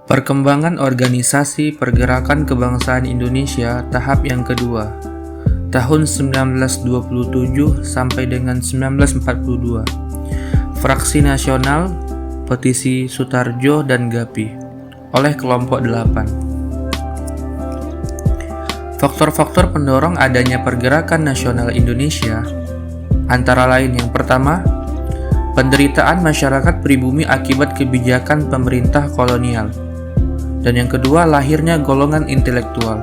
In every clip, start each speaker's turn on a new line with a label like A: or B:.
A: Perkembangan Organisasi Pergerakan Kebangsaan Indonesia tahap yang kedua, tahun 1927 sampai dengan 1942. Fraksi Nasional, Petisi Sutarjo dan Gapi oleh kelompok 8. Faktor-faktor pendorong adanya pergerakan nasional Indonesia antara lain yang pertama, penderitaan masyarakat pribumi akibat kebijakan pemerintah kolonial. Dan yang kedua, lahirnya golongan intelektual.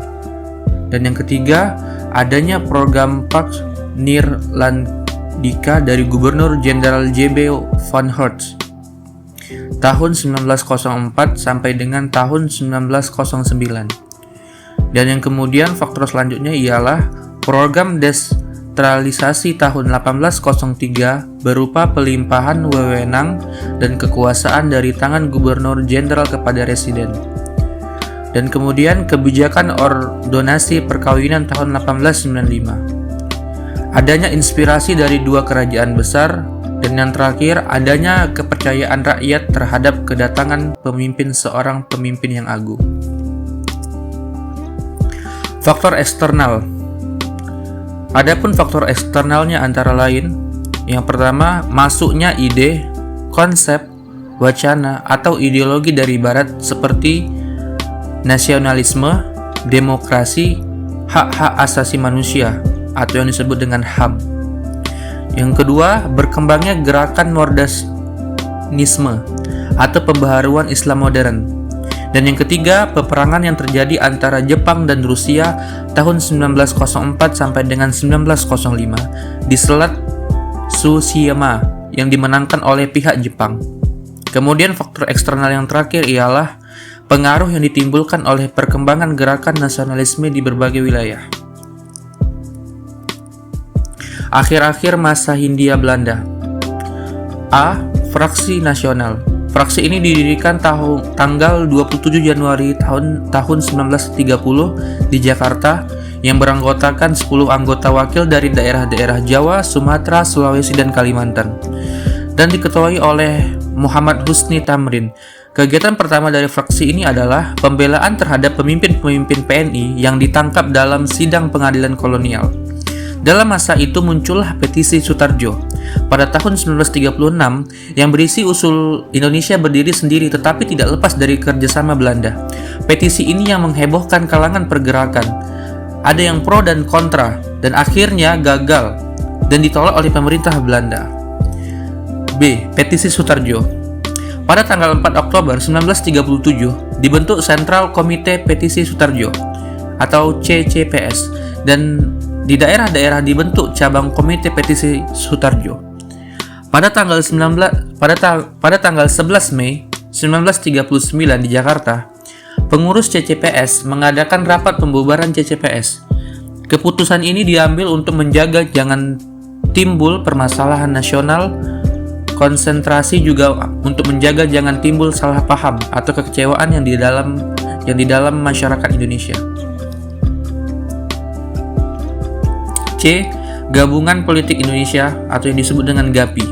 A: Dan yang ketiga, adanya program Pax Nirlandika dari Gubernur Jenderal J.B. van Hertz tahun 1904 sampai dengan tahun 1909. Dan yang kemudian faktor selanjutnya ialah program desentralisasi tahun 1803 berupa pelimpahan wewenang dan kekuasaan dari tangan Gubernur Jenderal kepada Residen. Dan kemudian kebijakan ordonasi perkawinan tahun 1895. Adanya inspirasi dari dua kerajaan besar, dan yang terakhir adanya kepercayaan rakyat terhadap kedatangan seorang pemimpin yang agung. Faktor eksternal. Adapun faktor eksternalnya antara lain, yang pertama, masuknya ide, konsep, wacana, atau ideologi dari barat seperti nasionalisme, demokrasi, hak-hak asasi manusia atau yang disebut dengan HAM. Yang kedua, berkembangnya gerakan modernisme atau pembaharuan Islam modern. Dan yang ketiga, peperangan yang terjadi antara Jepang dan Rusia tahun 1904 sampai dengan 1905 di Selat Tsushima yang dimenangkan oleh pihak Jepang. Kemudian faktor eksternal yang terakhir ialah pengaruh yang ditimbulkan oleh perkembangan gerakan nasionalisme di berbagai wilayah. Akhir-akhir masa Hindia Belanda. A. Fraksi Nasional. Fraksi ini didirikan tanggal 27 Januari tahun 1930 di Jakarta yang beranggotakan 10 anggota wakil dari daerah-daerah Jawa, Sumatera, Sulawesi, dan Kalimantan dan diketuai oleh Muhammad Husni Tamrin. Kegiatan pertama dari fraksi ini adalah pembelaan terhadap pemimpin-pemimpin PNI yang ditangkap dalam sidang pengadilan kolonial. Dalam masa itu muncullah petisi Sutarjo pada tahun 1936 yang berisi usul Indonesia berdiri sendiri tetapi tidak lepas dari kerjasama Belanda. Petisi ini yang menghebohkan kalangan pergerakan. Ada yang pro dan kontra dan akhirnya gagal dan ditolak oleh pemerintah Belanda. B. Petisi Sutarjo. Pada tanggal 4 Oktober 1937 dibentuk Sentral Komite Petisi Sutarjo atau CCPS dan di daerah-daerah dibentuk cabang Komite Petisi Sutarjo. Pada tanggal 11 Mei 1939 di Jakarta, pengurus CCPS mengadakan rapat pembubaran CCPS. Keputusan ini diambil untuk menjaga jangan timbul permasalahan nasional. Konsentrasi juga untuk menjaga jangan timbul salah paham atau kekecewaan yang di dalam masyarakat Indonesia. C. Gabungan Politik Indonesia atau yang disebut dengan GAPI.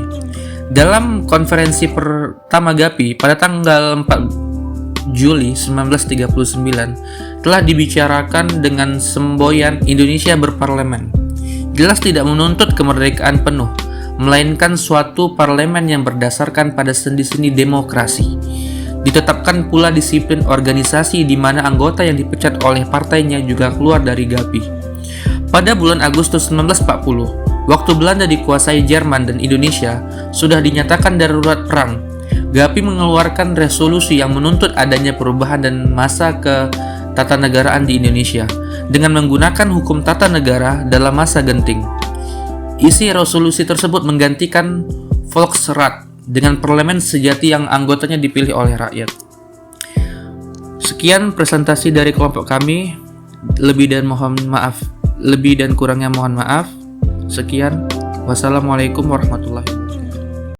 A: Dalam konferensi pertama GAPI pada tanggal 4 Juli 1939 telah dibicarakan dengan semboyan Indonesia berparlemen. Jelas tidak menuntut kemerdekaan penuh, melainkan suatu parlemen yang berdasarkan pada sendi-sendi demokrasi. Ditetapkan pula disiplin organisasi di mana anggota yang dipecat oleh partainya juga keluar dari GAPI. Pada bulan Agustus 1940, waktu Belanda dikuasai Jerman dan Indonesia sudah dinyatakan darurat perang. GAPI mengeluarkan resolusi yang menuntut adanya perubahan dan masa ketatanegaraan di Indonesia dengan menggunakan hukum tata negara dalam masa genting. Isi resolusi tersebut menggantikan Volksrat dengan parlemen sejati yang anggotanya dipilih oleh rakyat. Sekian presentasi dari kelompok kami. Lebih dan kurangnya mohon maaf. Sekian. Wassalamualaikum warahmatullahi wabarakatuh.